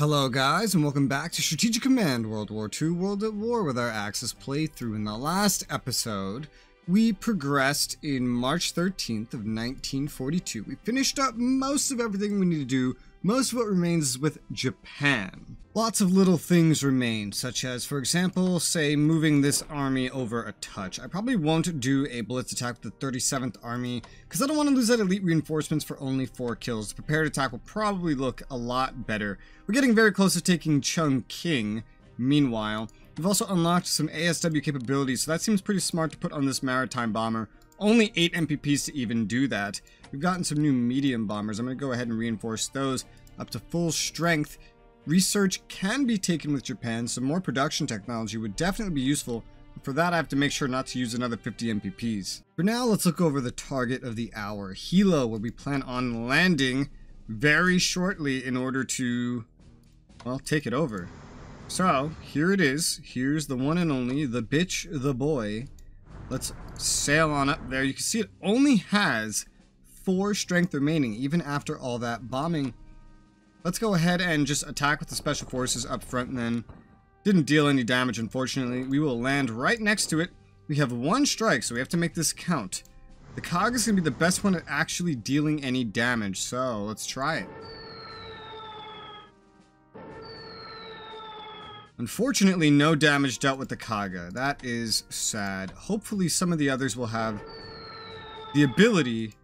Hello guys, and welcome back to Strategic Command World War II World at War with our Axis playthrough. In the last episode, we progressed in March 13th of 1942. We finished up most of everything we need to do. Most of what remains is with Japan. Lots of little things remain, such as, for example, say, moving this army over a touch. I probably won't do a blitz attack with the 37th Army, because I don't want to lose that elite reinforcements for only 4 kills. The prepared attack will probably look a lot better. We're getting very close to taking Chungking. Meanwhile, we've also unlocked some ASW capabilities, so that seems pretty smart to put on this maritime bomber. Only 8 MPPs to even do that. We've gotten some new medium bombers. I'm going to go ahead and reinforce those up to full strength. Research can be taken with Japan. Some more production technology would definitely be useful. For that, I have to make sure not to use another 50 MPPs. For now, let's look over the target of the hour, Hilo, where we plan on landing very shortly in order to, well, take it over. So, here it is. Here's the one and only, the bitch, the boy. Let's sail on up there. You can see it only has 4 strength remaining, even after all that bombing. Let's go ahead and just attack with the special forces up front and then. Didn't deal any damage, unfortunately. We will land right next to it. We have 1 strike, so we have to make this count. The cog is going to be the best one at actually dealing any damage, so let's try it. Unfortunately, no damage dealt with the Kaga. That is sad. Hopefully some of the others will have the ability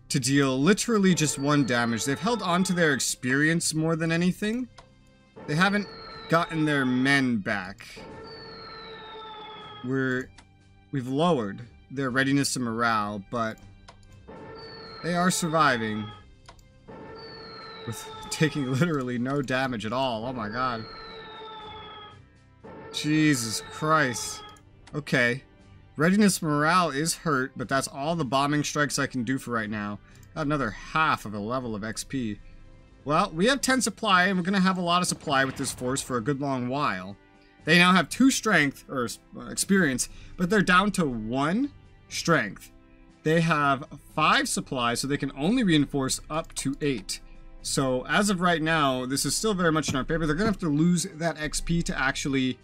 to deal literally just 1 damage. They've held on to their experience more than anything. They haven't gotten their men back. We've lowered their readiness and morale, but they are surviving with taking literally no damage at all. Oh my god. Jesus Christ. Okay. Readiness morale is hurt, but that's all the bombing strikes I can do for right now. Got another half of a level of XP. Well, we have 10 supply, and we're going to have a lot of supply with this force for a good long while. They now have 2 strength, or experience, but they're down to 1 strength. They have 5 supply, so they can only reinforce up to 8. So, as of right now, this is still very much in our favor. They're going to have to lose that XP to actually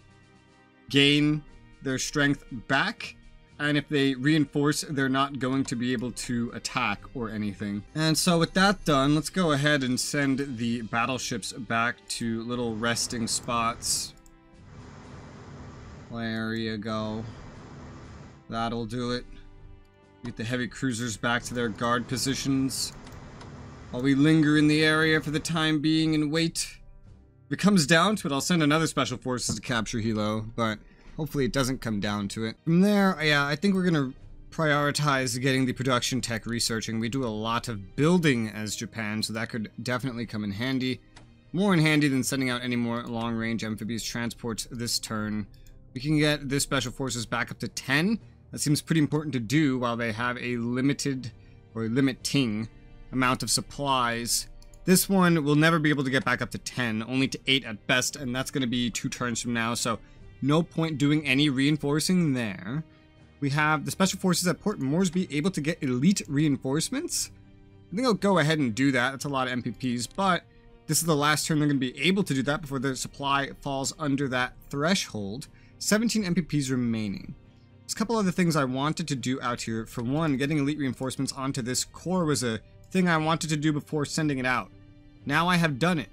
gain their strength back. And if they reinforce, they're not going to be able to attack or anything. And so with that done, let's go ahead and send the battleships back to little resting spots. There you go. That'll do it. Get the heavy cruisers back to their guard positions while we linger in the area for the time being and wait. If it comes down to it, I'll send another special forces to capture Hilo, but hopefully it doesn't come down to it. From there, yeah, I think we're going to prioritize getting the production tech researching. We do a lot of building as Japan, so that could definitely come in handy. More in handy than sending out any more long-range amphibious transports this turn. We can get this special forces back up to 10. That seems pretty important to do while they have a limited, or limiting, amount of supplies. This one will never be able to get back up to 10, only to 8 at best, and that's going to be 2 turns from now, so no point doing any reinforcing there. We have the special forces at Port Moresby able to get elite reinforcements. I think I'll go ahead and do that. That's a lot of MPPs, but this is the last turn they're going to be able to do that before their supply falls under that threshold. 17 MPPs remaining. There's a couple other things I wanted to do out here. For one, getting elite reinforcements onto this core was a thing I wanted to do before sending it out. Now I have done it.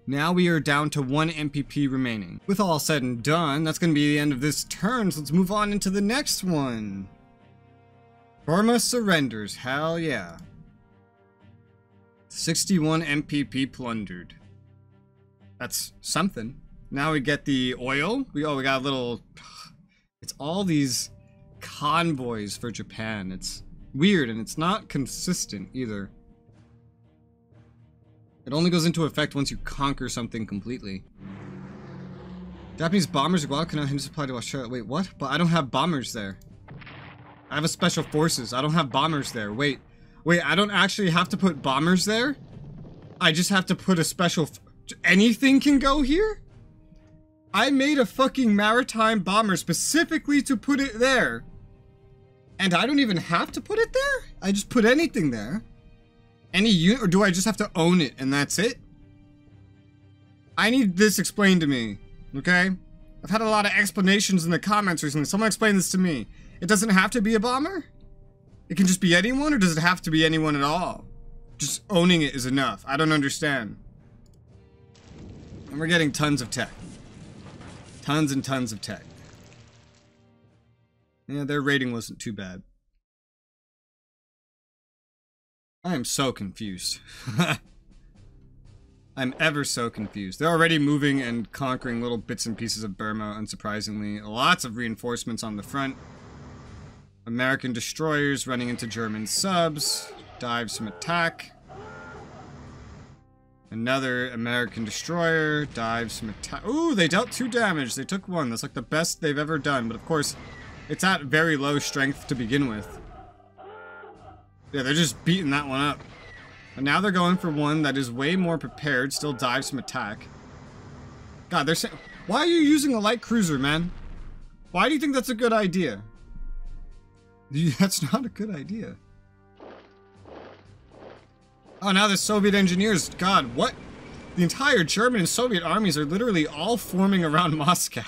Now we are down to 1 MPP remaining. With all said and done, that's going to be the end of this turn, so let's move on into the next one. Burma surrenders, hell yeah. 61 MPP plundered. That's something. Now we get the oil. We got a little. It's all these convoys for Japan. It's weird and it's not consistent either. It only goes into effect once you conquer something completely. Japanese bombers as well cannot supply to Australia. Wait, what? But I don't have bombers there. I have a special forces. I don't have bombers there. Wait, I don't actually have to put bombers there? I just have to put a special. Anything can go here? I made a fucking maritime bomber specifically to put it there. And I don't even have to put it there? I just put anything there. Any unit, or do I just have to own it and that's it? I need this explained to me, okay? I've had a lot of explanations in the comments recently. Someone explain this to me. It doesn't have to be a bomber? It can just be anyone, or does it have to be anyone at all? Just owning it is enough. I don't understand. And we're getting tons of tech. Tons and tons of tech. Yeah, their rating wasn't too bad. I am so confused. I'm ever so confused. They're already moving and conquering little bits and pieces of Burma, unsurprisingly. Lots of reinforcements on the front. American destroyers running into German subs. Dives from attack. Another American destroyer. Dives from attack. Ooh, they dealt 2 damage. They took 1. That's like the best they've ever done. But of course, it's at very low strength to begin with. Yeah, they're just beating that one up. And now they're going for one that is way more prepared, still dives from attack. God, they're saying, why are you using a light cruiser, man? Why do you think that's a good idea? That's not a good idea. Oh, now the Soviet engineers, God, what? The entire German and Soviet armies are literally all forming around Moscow.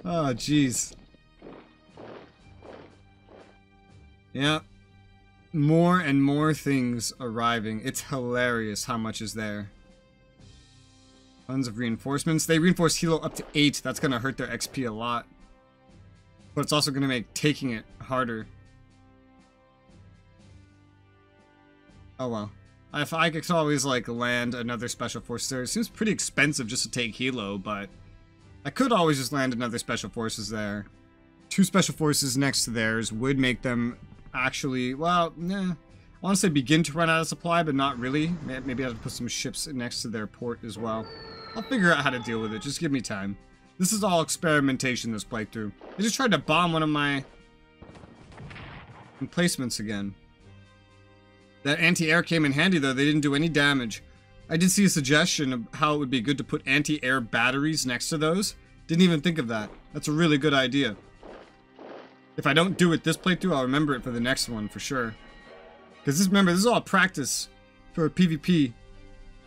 Oh, jeez. Yeah. More and more things arriving. It's hilarious how much is there. Tons of reinforcements. They reinforce Hilo up to 8. That's going to hurt their XP a lot. But it's also going to make taking it harder. Oh well. If I could always like land another special force there. It seems pretty expensive just to take Hilo, but I could always just land another special forces there. 2 special forces next to theirs would make them actually, well, nah. I want to say begin to run out of supply, but not really. Maybe I have to put some ships next to their port as well. I'll figure out how to deal with it. Just give me time. This is all experimentation, this playthrough. I just tried to bomb one of my emplacements again. That anti-air came in handy, though. They didn't do any damage. I did see a suggestion of how it would be good to put anti-air batteries next to those. Didn't even think of that. That's a really good idea. If I don't do it this playthrough, I'll remember it for the next one, for sure. Because remember, this is all practice for PvP.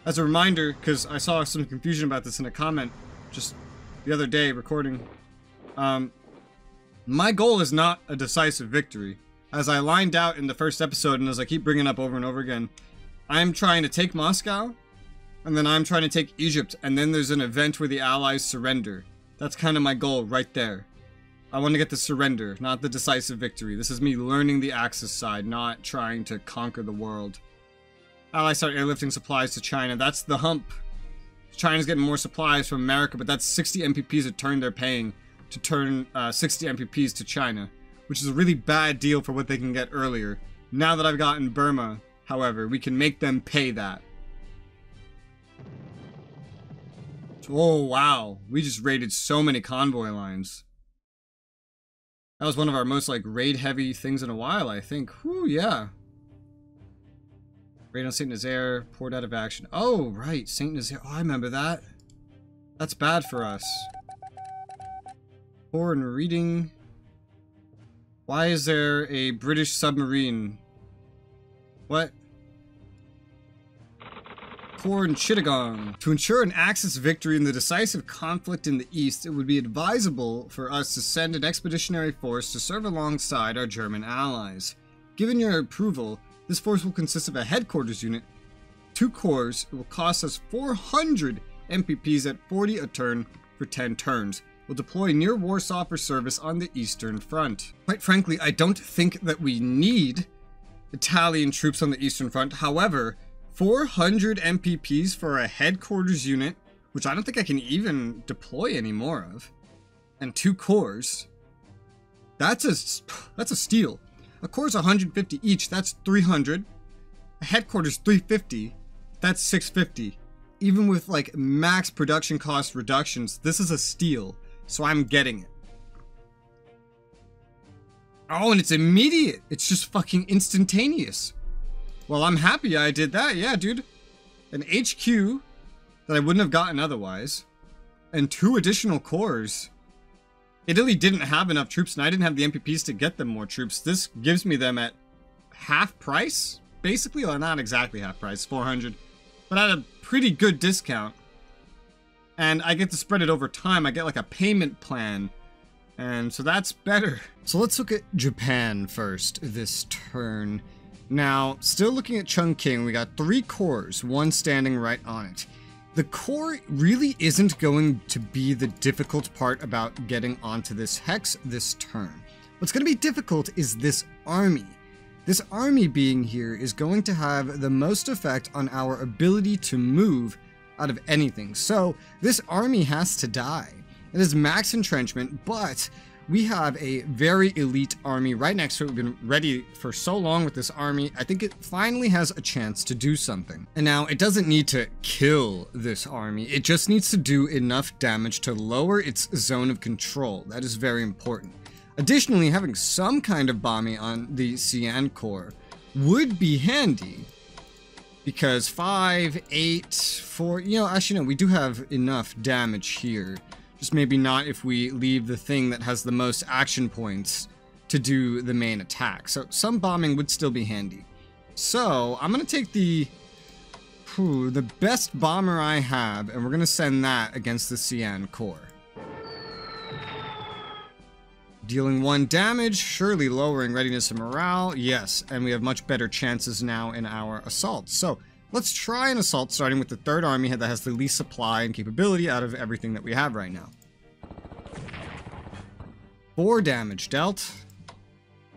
As a reminder, because I saw some confusion about this in a comment just the other day recording. My goal is not a decisive victory. As I lined out in the first episode, and as I keep bringing up over and over again, I'm trying to take Moscow, and then I'm trying to take Egypt, and then there's an event where the Allies surrender. That's kind of my goal right there. I want to get the surrender, not the decisive victory. This is me learning the Axis side, not trying to conquer the world. Allies start airlifting supplies to China. That's the hump. China's getting more supplies from America, but that's 60 MPPs a turn they're paying to turn 60 MPPs to China, which is a really bad deal for what they can get earlier. Now that I've gotten Burma, however, we can make them pay that. Oh, wow. We just raided so many convoy lines. That was one of our most, like, raid-heavy things in a while, I think. Whew, yeah. Raid on St. Nazaire, poured out of action. Oh, right, St. Nazaire. Oh, I remember that. That's bad for us. Poor in reading. Why is there a British submarine? What? Poor in Chittagong. To ensure an Axis victory in the decisive conflict in the East, it would be advisable for us to send an expeditionary force to serve alongside our German allies. Given your approval, this force will consist of a headquarters unit, 2 corps. It will cost us 400 MPPs at 40 a turn for 10 turns. We'll deploy near Warsaw for service on the Eastern Front. Quite frankly, I don't think that we need Italian troops on the Eastern Front. However, 400 MPPs for a headquarters unit, which I don't think I can even deploy any more of, and 2 corps. That's a steal. A corps is 150 each. That's 300. A headquarters 350. That's 650. Even with like max production cost reductions, this is a steal. So I'm getting it. Oh, and it's immediate. It's just fucking instantaneous. Well, I'm happy I did that. Yeah, dude. An HQ that I wouldn't have gotten otherwise. And 2 additional corps. Italy didn't have enough troops, and I didn't have the MPPs to get them more troops. This gives me them at half price, basically. Well, not exactly half price, 400. but at a pretty good discount. And I get to spread it over time. I get like a payment plan. And so that's better. So let's look at Japan first this turn. Now, still looking at Chungking, we got 3 cores, one standing right on it. The core really isn't going to be the difficult part about getting onto this hex this turn. What's going to be difficult is this army. This army being here is going to have the most effect on our ability to move out of anything. So this army has to die. It is max entrenchment, but we have a very elite army right next to it. We've been ready for so long with this army. I think it finally has a chance to do something. And now it doesn't need to kill this army. It just needs to do enough damage to lower its zone of control. That is very important. Additionally, having some kind of bombing on the Xi'an core would be handy. Because 5, 8, 4, you know, actually no, we do have enough damage here. Just maybe not if we leave the thing that has the most action points to do the main attack. So some bombing would still be handy. So I'm going to take the best bomber I have, and we're going to send that against the Xi'an core. Dealing 1 damage, surely lowering readiness and morale. Yes, and we have much better chances now in our assaults. So let's try an assault starting with the 3rd army that has the least supply and capability out of everything that we have right now. 4 damage dealt.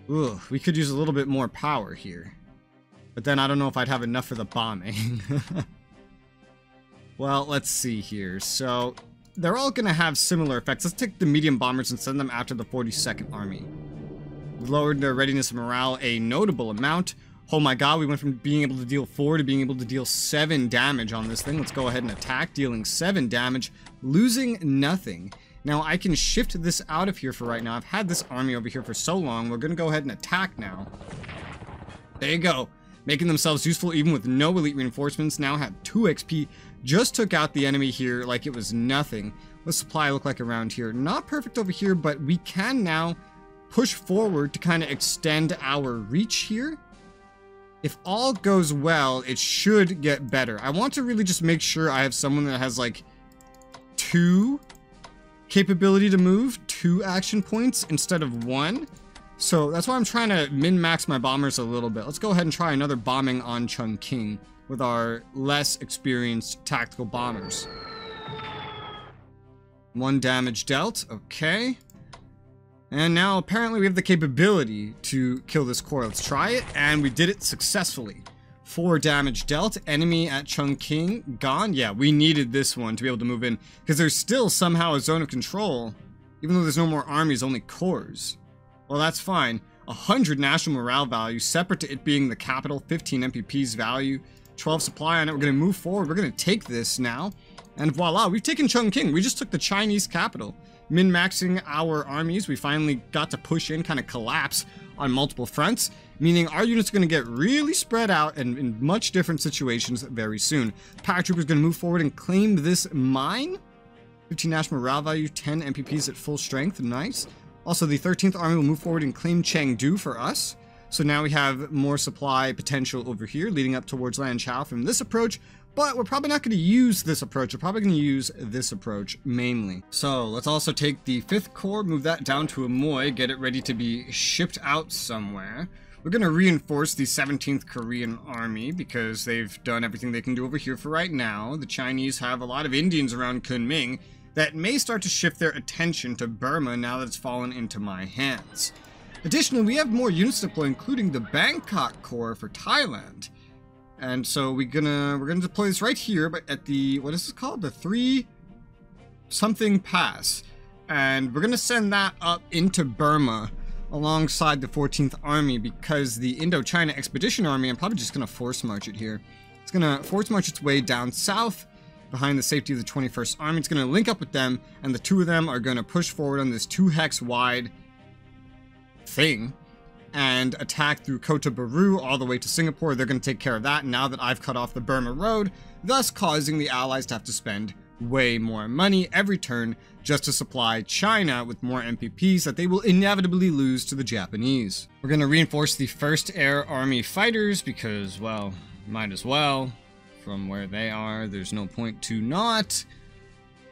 Ugh, we could use a little bit more power here. But then I don't know if I'd have enough for the bombing. Well, let's see here. So they're all going to have similar effects. Let's take the medium bombers and send them after the 42nd army. We lowered their readiness and morale a notable amount. Oh my god, we went from being able to deal 4 to being able to deal 7 damage on this thing. Let's go ahead and attack, dealing 7 damage, losing nothing. Now, I can shift this out of here for right now. I've had this army over here for so long. We're going to go ahead and attack now. There you go. Making themselves useful even with no elite reinforcements. Now have 2 XP. Just took out the enemy here like it was nothing. What's supply look like around here? Not perfect over here, but we can now push forward to kind of extend our reach here. If all goes well, it should get better. I want to really just make sure I have someone that has like 2 capability to move, 2 action points instead of 1. So that's why I'm trying to min-max my bombers a little bit. Let's go ahead and try another bombing on Chungking with our less experienced tactical bombers. 1 damage dealt, okay. And now apparently we have the capability to kill this core. Let's try it, and we did it successfully. 4 damage dealt, enemy at Chungking gone. Yeah, we needed this one to be able to move in, because there's still somehow a zone of control, even though there's no more armies, only cores. Well, that's fine. 100 national morale value, separate to it being the capital, 15 MPP's value, 12 supply on it. We're going to move forward. We're going to take this now. And voila, we've taken Chungking. We just took the Chinese capital. Min-maxing our armies. We finally got to push in, kind of collapse on multiple fronts, meaning our units are going to get really spread out and in much different situations very soon. Paratroopers going to move forward and claim this mine. 15 national morale value, 10 MPPs at full strength. Nice. Also, the 13th Army will move forward and claim Chengdu for us. So now we have more supply potential over here, leading up towards Lanchao from this approach. But we're probably not going to use this approach. We're probably going to use this approach mainly. So let's also take the 5th Corps, move that down to Amoy, get it ready to be shipped out somewhere. We're going to reinforce the 17th Korean Army because they've done everything they can do over here for right now. The Chinese have a lot of Indians around Kunming that may start to shift their attention to Burma now that it's fallen into my hands. Additionally, we have more units deployed, including the Bangkok Corps for Thailand. And so we're gonna deploy this right here, but at the, what is this called? The 3 something pass. And we're gonna send that up into Burma alongside the 14th Army because the Indochina Expedition Army, I'm probably just gonna force march it here. It's gonna force march its way down south behind the safety of the 21st Army. It's gonna link up with them, and the 2 of them are gonna push forward on this 2 hex wide thing and attack through Kota Baru all the way to Singapore. They're going to take care of that now that I've cut off the Burma road, thus causing the Allies to have to spend way more money every turn just to supply China with more MPPs that they will inevitably lose to the Japanese. We're going to reinforce the 1st Air Army fighters because, well, might as well. from where they are. There's no point to not.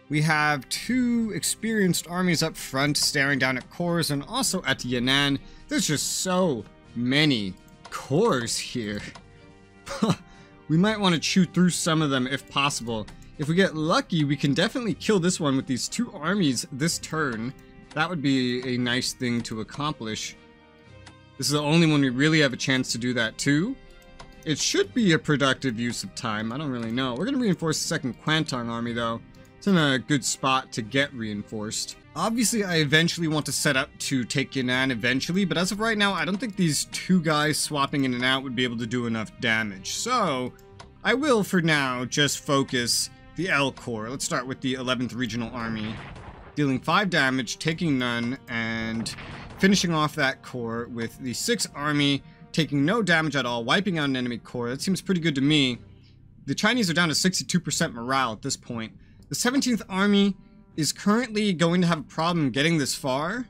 We have two experienced armies up front staring down at cores and also at Yan'an. There's just so many cores here. We might want to chew through some of them if possible. If we get lucky, we can definitely kill this one with these two armies this turn. That would be a nice thing to accomplish. This is the only one we really have a chance to do that too. It should be a productive use of time. I don't really know. We're going to reinforce the second Kwantong army though. It's in a good spot to get reinforced. Obviously, I eventually want to set up to take Yan'an eventually, but as of right now, I don't think these two guys swapping in and out would be able to do enough damage. So, I will, for now, just focus the L Corps. Let's start with the 11th Regional Army. Dealing 5 damage, taking none, and finishing off that corps with the 6th Army, taking no damage at all, wiping out an enemy corps. That seems pretty good to me. The Chinese are down to 62% morale at this point. The 17th Army is currently going to have a problem getting this far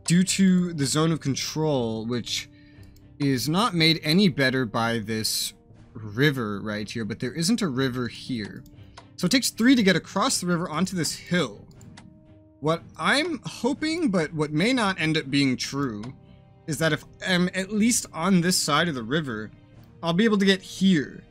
due to the zone of control, which is not made any better by this river right here, but there isn't a river here. So it takes 3 to get across the river onto this hill. What I'm hoping, but what may not end up being true, is that if I'm at least on this side of the river, I'll be able to get here.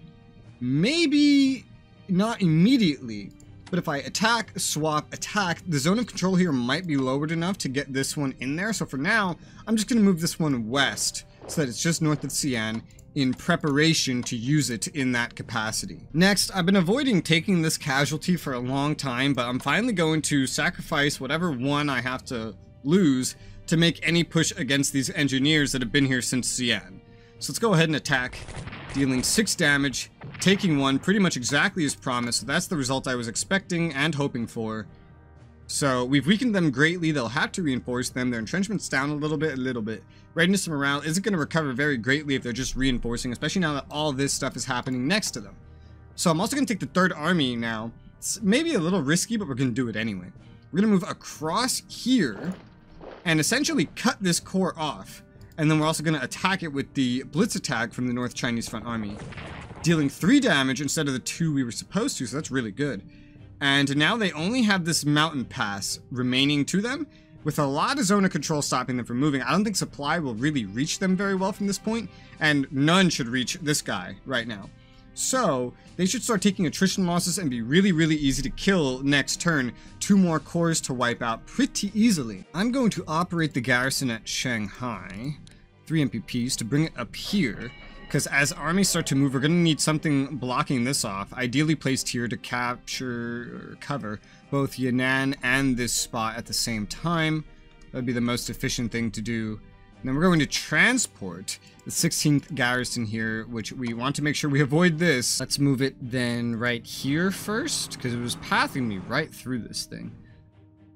Maybe not immediately, but if I attack, swap, attack, the zone of control here might be lowered enough to get this one in there. So for now, I'm just going to move this one west so that it's just north of Xi'an in preparation to use it in that capacity. Next, I've been avoiding taking this casualty for a long time, but I'm finally going to sacrifice whatever one I have to lose to make any push against these engineers that have been here since Xi'an. So let's go ahead and attack, dealing 6 damage, taking 1 pretty much exactly as promised. So that's the result I was expecting and hoping for. So we've weakened them greatly. They'll have to reinforce them. Their entrenchment's down a little bit. Readiness and morale isn't going to recover very greatly if they're just reinforcing, especially now that all this stuff is happening next to them. So I'm also going to take the 3rd Army now. It's maybe a little risky, but we're going to do it anyway. We're going to move across here and essentially cut this corps off. And then we're also going to attack it with the blitz attack from the North Chinese Front Army, dealing 3 damage instead of the 2 we were supposed to, so that's really good. And now they only have this mountain pass remaining to them, with a lot of zone of control stopping them from moving. I don't think supply will really reach them very well from this point, and none should reach this guy right now. So they should start taking attrition losses and be really, really easy to kill next turn. 2 more cores to wipe out pretty easily. I'm going to operate the garrison at Shanghai, 3 MPPs, to bring it up here, because as armies start to move, we're going to need something blocking this off, ideally placed here to capture or cover both Yan'an and this spot at the same time. That would be the most efficient thing to do. And then we're going to transport the 16th garrison here, which we want to make sure we avoid this. Let's move it then right here first, because it was pathing me right through this thing.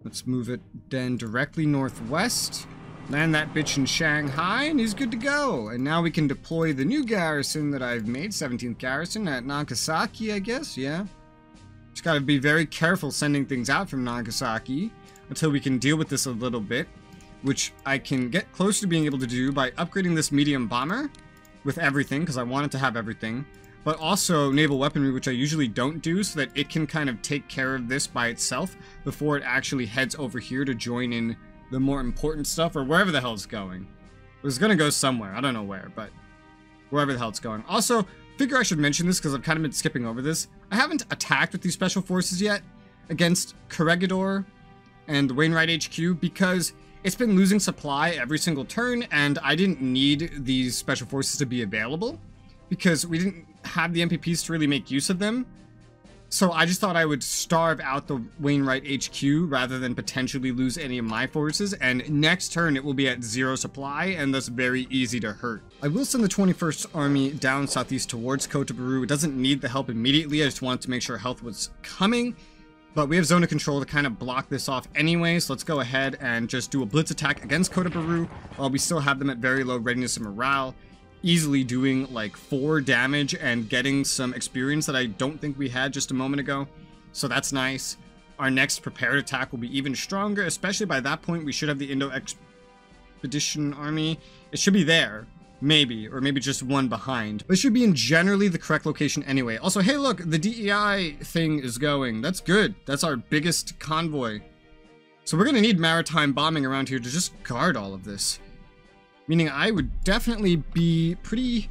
Let's move it then directly northwest. Land that bitch in Shanghai, and he's good to go. And now we can deploy the new garrison that I've made, 17th garrison at Nagasaki, I guess, yeah. Just gotta be very careful sending things out from Nagasaki until we can deal with this a little bit, which I can get close to being able to do by upgrading this medium bomber with everything, because I want it to have everything, but also naval weaponry, which I usually don't do, so that it can kind of take care of this by itself before it actually heads over here to join in the more important stuff, or wherever the hell it's going. It was gonna go somewhere, I don't know where, but wherever the hell it's going. Also, figure I should mention this because I've kind of been skipping over this. I haven't attacked with these special forces yet against Corregidor and Wainwright HQ because it's been losing supply every single turn, and I didn't need these special forces to be available because we didn't have the MPPs to really make use of them. So I just thought I would starve out the Wainwright HQ rather than potentially lose any of my forces, and next turn it will be at 0 supply and thus very easy to hurt. I will send the 21st Army down southeast towards Kota Baru. It doesn't need the help immediately, I just wanted to make sure health was coming, but we have zone of control to kind of block this off anyway, so let's go ahead and just do a blitz attack against Kota Baru while we still have them at very low readiness and morale. Easily doing like 4 damage and getting some experience that I don't think we had just a moment ago. So that's nice. Our next prepared attack will be even stronger, especially by that point we should have the Indo Expedition Army. It should be there. Maybe, or maybe just one behind. But it should be in generally the correct location anyway. Also, hey look, the DEI thing is going. That's good. That's our biggest convoy. So we're gonna need maritime bombing around here to just guard all of this. Meaning I would definitely be pretty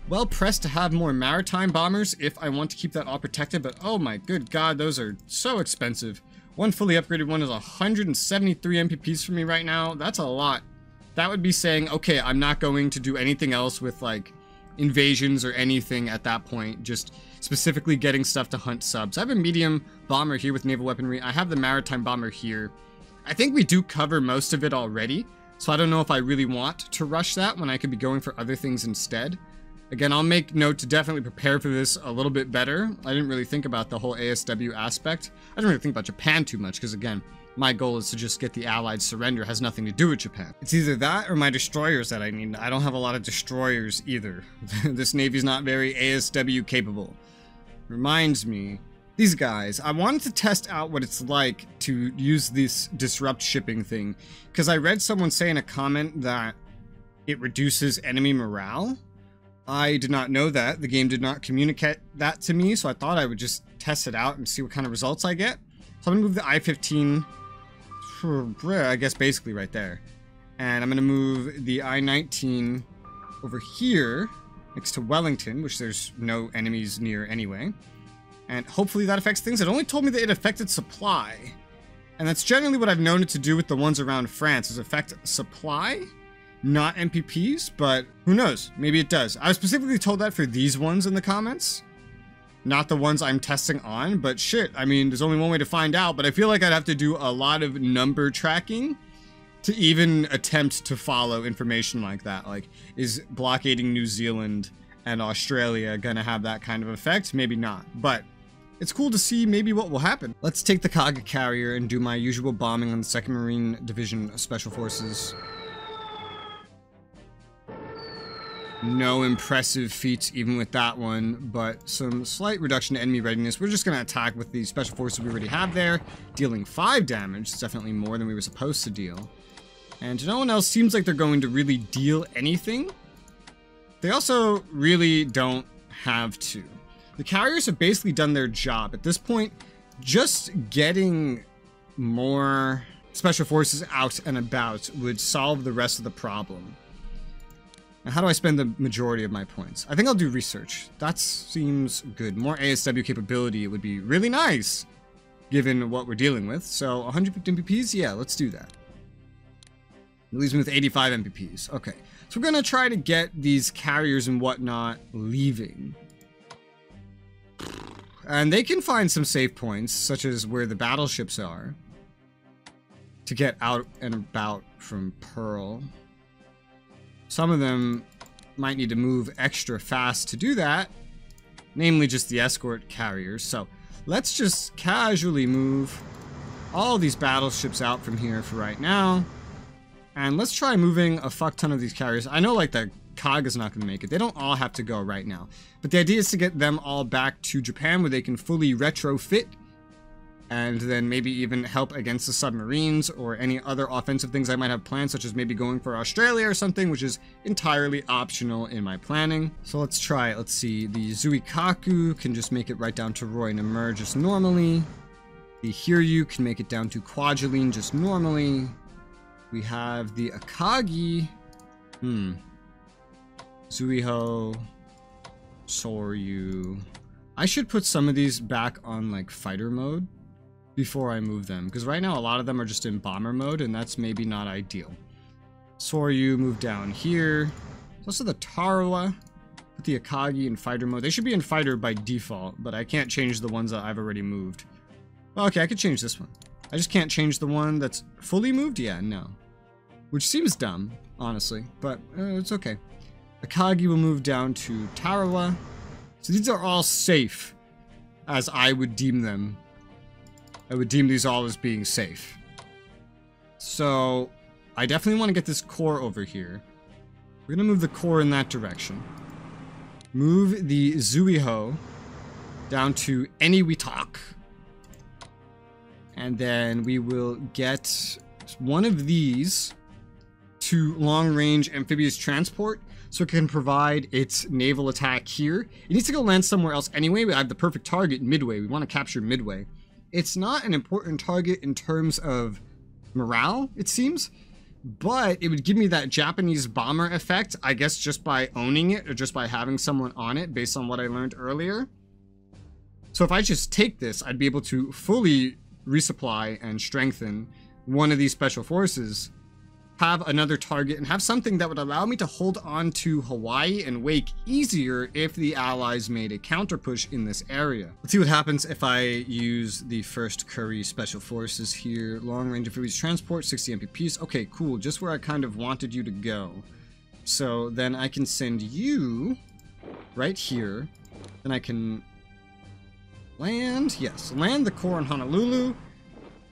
well pressed to have more maritime bombers if I want to keep that all protected, but oh my good god, those are so expensive. One fully upgraded one is 173 MPPs for me right now. That's a lot. That would be saying, okay, I'm not going to do anything else with like invasions or anything at that point, just specifically getting stuff to hunt subs. I have a medium bomber here with naval weaponry. I have the maritime bomber here. I think we do cover most of it already, so I don't know if I really want to rush that when I could be going for other things instead. Again, I'll make note to definitely prepare for this a little bit better. I didn't really think about the whole ASW aspect. I didn't really think about Japan too much because, again, my goal is to just get the Allied surrender. It has nothing to do with Japan. It's either that or my destroyers that I need. I don't have a lot of destroyers either. This Navy's not very ASW capable. Reminds me, these guys, I wanted to test out what it's like to use this disrupt shipping thing because I read someone say in a comment that it reduces enemy morale. I did not know that. The game did not communicate that to me, so I thought I would just test it out and see what kind of results I get. So I'm going to move the I-15, I guess basically right there. And I'm going to move the I-19 over here next to Wellington, which there's no enemies near anyway. And hopefully that affects things. It only told me that it affected supply. And that's generally what I've known it to do with the ones around France, is affect supply. Not MPPs, but who knows? Maybe it does. I was specifically told that for these ones in the comments. Not the ones I'm testing on, but shit, I mean, there's only one way to find out, but I feel like I'd have to do a lot of number tracking to even attempt to follow information like that. Like, is blockading New Zealand and Australia gonna have that kind of effect? Maybe not, but it's cool to see maybe what will happen. Let's take the Kaga carrier and do my usual bombing on the 2nd Marine Division Special Forces. No impressive feats even with that one, but some slight reduction to enemy readiness. We're just going to attack with the special forces we already have there, dealing 5 damage. It's definitely more than we were supposed to deal. And no one else seems like they're going to really deal anything. They also really don't have to. The carriers have basically done their job. At this point, just getting more special forces out and about would solve the rest of the problem. Now, how do I spend the majority of my points? I think I'll do research. That seems good. More ASW capability would be really nice, given what we're dealing with. So 150 MPPs? Yeah, let's do that. It leaves me with 85 MPPs. Okay, so we're gonna try to get these carriers and whatnot leaving. And they can find some safe points, such as where the battleships are, to get out and about from Pearl. Some of them might need to move extra fast to do that, namely just the escort carriers. So let's just casually move all these battleships out from here for right now. And let's try moving a fuck ton of these carriers. I know like the Kaga's not going to make it. They don't all have to go right now. But the idea is to get them all back to Japan where they can fully retrofit and then maybe even help against the submarines or any other offensive things I might have planned, such as maybe going for Australia or something, which is entirely optional in my planning. So let's try it. Let's see. The Zuikaku can just make it right down to Roy Namur just normally. The Hiryu can make it down to Kwajalein just normally. We have the Akagi. Zuiho. Soryu. I should put some of these back on like fighter mode before I move them, because right now a lot of them are just in bomber mode, and that's maybe not ideal. Soryu, move down here. There's also the Tarawa. Put the Akagi in fighter mode. They should be in fighter by default, but I can't change the ones that I've already moved. Okay, I could change this one. I just can't change the one that's fully moved? Yeah, no. Which seems dumb, honestly, but it's okay. Akagi will move down to Tarawa. So these are all safe, as I would deem them. I would deem these all as being safe. So I definitely want to get this core over here. We're going to move the core in that direction. Move the Zuiho down to Eniwetok. And then we will get one of these to long-range amphibious transport. so it can provide its naval attack here. It needs to go land somewhere else anyway. We have the perfect target, Midway. We want to capture Midway. It's not an important target in terms of morale, it seems, but it would give me that Japanese bomber effect, I guess, just by owning it or just by having someone on it based on what I learned earlier. So if I just take this, I'd be able to fully resupply and strengthen one of these special forces, have another target, and have something that would allow me to hold on to Hawaii and Wake easier if the Allies made a counter push in this area. Let's see what happens if I use the 1st Curry Special Forces here. Long range amphibious transport, 60 MPPs. Okay, cool. Just where I kind of wanted you to go. So then I can send you right here. Then I can land. Yes, land the Corps in Honolulu.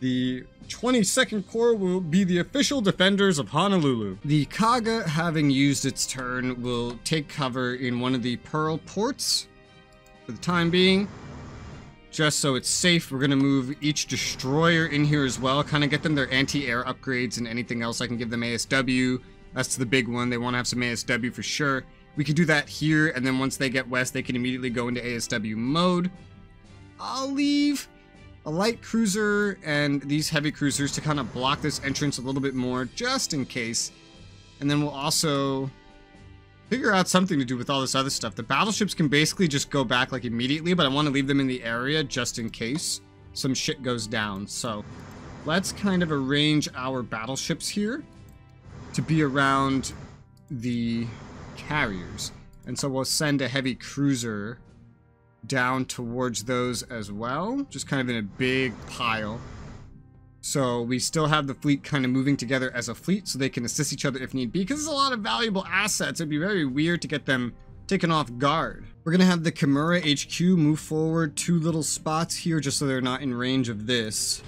The 22nd Corps will be the official defenders of Honolulu. The Kaga, having used its turn, will take cover in one of the Pearl ports for the time being. Just so it's safe, we're going to move each destroyer in here as well, kind of get them their anti-air upgrades and anything else. I can give them ASW. That's the big one. They want to have some ASW for sure. We could do that here, and then once they get west, they can immediately go into ASW mode. I'll leave a light cruiser and these heavy cruisers to kind of block this entrance a little bit more, just in case. And then we'll also figure out something to do with all this other stuff. The battleships can basically just go back like immediately, but I want to leave them in the area just in case some shit goes down. So let's kind of arrange our battleships here to be around the carriers. And so we'll send a heavy cruiser down towards those as well, just kind of in a big pile. So we still have the fleet kind of moving together as a fleet so they can assist each other if need be, because there's a lot of valuable assets. It'd be very weird to get them taken off guard. We're gonna have the Kimura HQ move forward 2 little spots here just so they're not in range of this,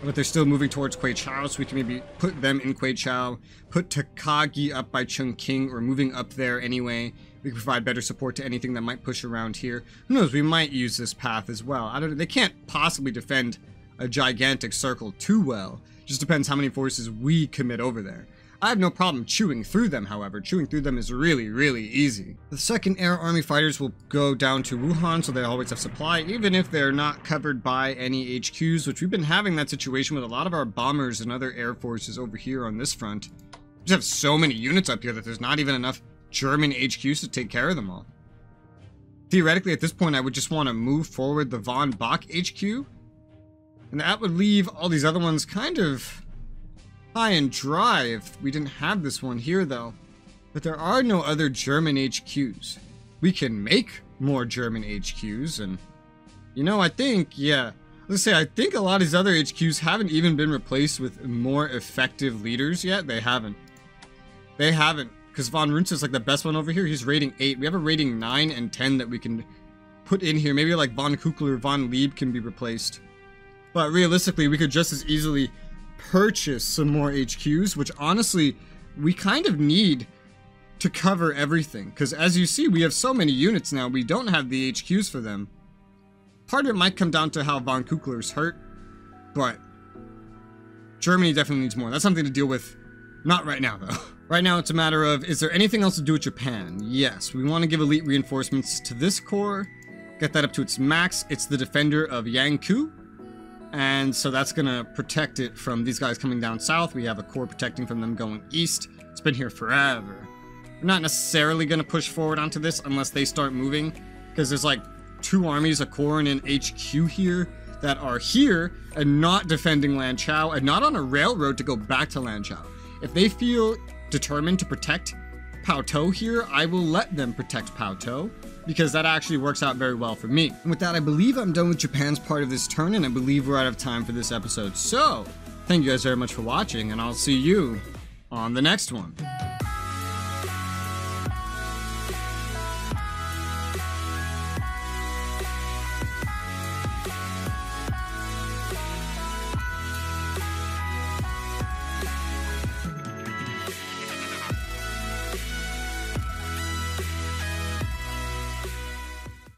but they're still moving towards Kweichow, so we can maybe put them in Kweichow, put Takagi up by Chungking, or moving up there anyway. We can provide better support to anything that might push around here. Who knows, we might use this path as well. I don't know, they can't possibly defend a gigantic circle too well. Just depends how many forces we commit over there. I have no problem chewing through them, however. Chewing through them is really, really easy. The 2nd Air Army fighters will go down to Wuhan, so they always have supply, even if they're not covered by any HQs, which we've been having that situation with a lot of our bombers and other air forces over here on this front. We just have so many units up here that there's not even enough German HQs to take care of them all. Theoretically, at this point, I would just want to move forward the von Bock HQ, and that would leave all these other ones kind of high and dry if we didn't have this one here, though. But there are no other German HQs. We can make more German HQs, and, you know, I think, yeah, let's say I think a lot of these other HQs haven't even been replaced with more effective leaders yet. They haven't. They haven't. Because Von Runz is like the best one over here. He's rating 8. We have a rating 9 and 10 that we can put in here. Maybe like Von Kukler, Von Lieb can be replaced. But realistically, we could just as easily purchase some more HQs, which honestly, we kind of need to cover everything. Because as you see, we have so many units now, we don't have the HQs for them. Part of it might come down to how Von Kukler's hurt, but Germany definitely needs more. That's something to deal with. Not right now, though. Right now, it's a matter of, is there anything else to do with Japan? Yes, we want to give elite reinforcements to this corps, get that up to its max. It's the defender of Yangkou, and so that's going to protect it from these guys coming down south. We have a corps protecting from them going east. It's been here forever. We're not necessarily going to push forward onto this unless they start moving, because there's like 2 armies, a corps, and an HQ here that are here and not defending Lanchao and not on a railroad to go back to Lanchao. If they feel determined to protect Paotou here, I will let them protect Paotou, because that actually works out very well for me. And with that, I believe I'm done with Japan's part of this turn, and I believe we're out of time for this episode. So, thank you guys very much for watching, and I'll see you on the next one.